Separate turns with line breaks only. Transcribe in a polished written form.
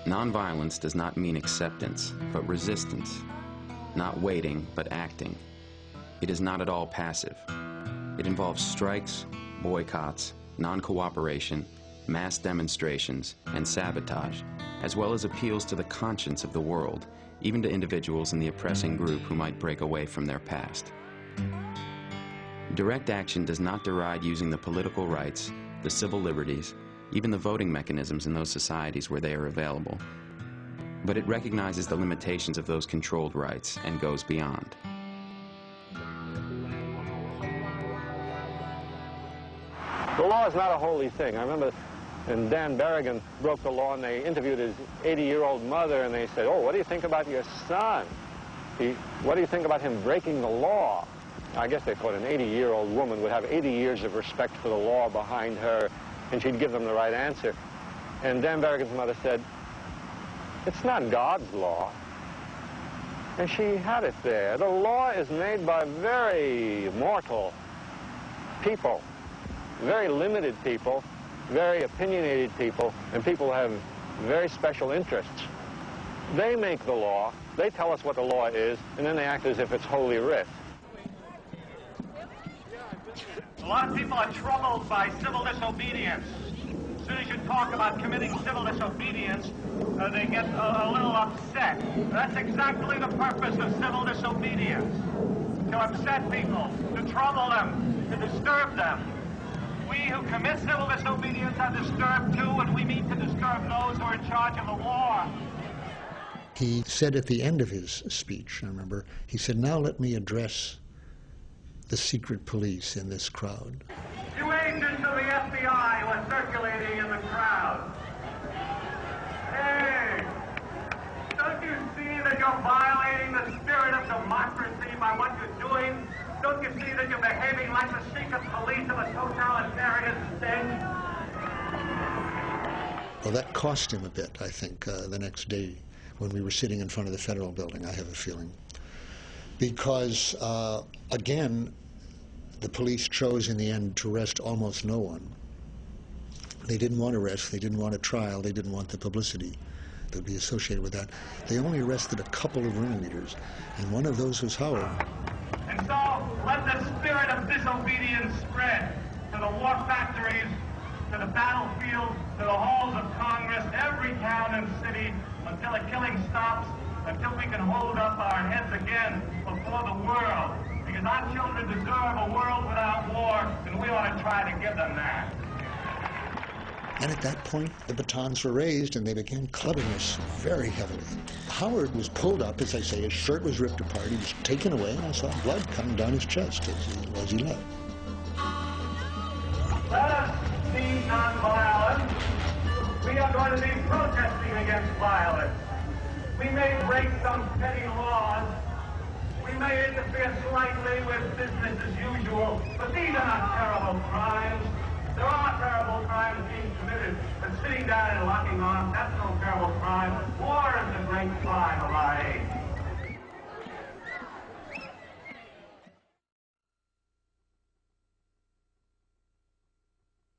Nonviolence does not mean acceptance, but resistance. Not waiting, but acting. It is not at all passive. It involves strikes, boycotts, non-cooperation, mass demonstrations, and sabotage, as well as appeals to the conscience of the world, even to individuals in the oppressing group who might break away from their past. Direct action does not deride using the political rights, the civil liberties, even the voting mechanisms in those societies where they are available, but it recognizes the limitations of those controlled rights and goes beyond.
The law is not a holy thing. I remember when Dan Berrigan broke the law and they interviewed his 80-year-old mother and they said, "Oh, what do you think about your son? What do you think about him breaking the law?" I guess they thought an 80-year-old woman would have 80 years of respect for the law behind her, and she'd give them the right answer. And Dan Berrigan's mother said, "It's not God's law." And she had it there. The law is made by very mortal people, very limited people, very opinionated people, and people who have very special interests. They make the law, they tell us what the law is, and then they act as if it's holy writ.
A lot of people are troubled by civil disobedience. As soon as you talk about committing civil disobedience, they get a little upset. That's exactly the purpose of civil disobedience. To upset people, to trouble them, to disturb them. We who commit civil disobedience are disturbed too, and we mean to disturb those who are in charge of the law.
He said at the end of his speech, I remember, he said, "Now let me address the secret police in this crowd."
You agents of the FBI who are circulating in the crowd. Hey, don't you see that you're violating the spirit of democracy by what you're doing? Don't you see that you're behaving like the secret police of a totalitarian state?
Well, that cost him a bit, I think, the next day when we were sitting in front of the Federal Building, I have a feeling. Because, again, the police chose in the end to arrest almost no one. They didn't want arrest, they didn't want a trial, they didn't want the publicity that would be associated with that. They only arrested a couple of ringleaders, and one of those was Howard.
And so, let the spirit of disobedience spread to the war factories, to the battlefields, to the halls of Congress, every town and city, until the killing stops, until we can hold up our heads again before the world. Because our children deserve a world without war, and we ought to try to give them that.
And at that point, the batons were raised, and they began clubbing us very heavily. Howard was pulled up, as I say, his shirt was ripped apart, he was taken away, and I saw blood coming down his chest as he left.
Let us be nonviolent. We are going to be protesting against violence. We may break some petty laws. We may interfere slightly with business as usual, but these are not terrible crimes. There are terrible crimes being committed, but sitting down and locking arms, that's no terrible crime. War is the great crime of our age.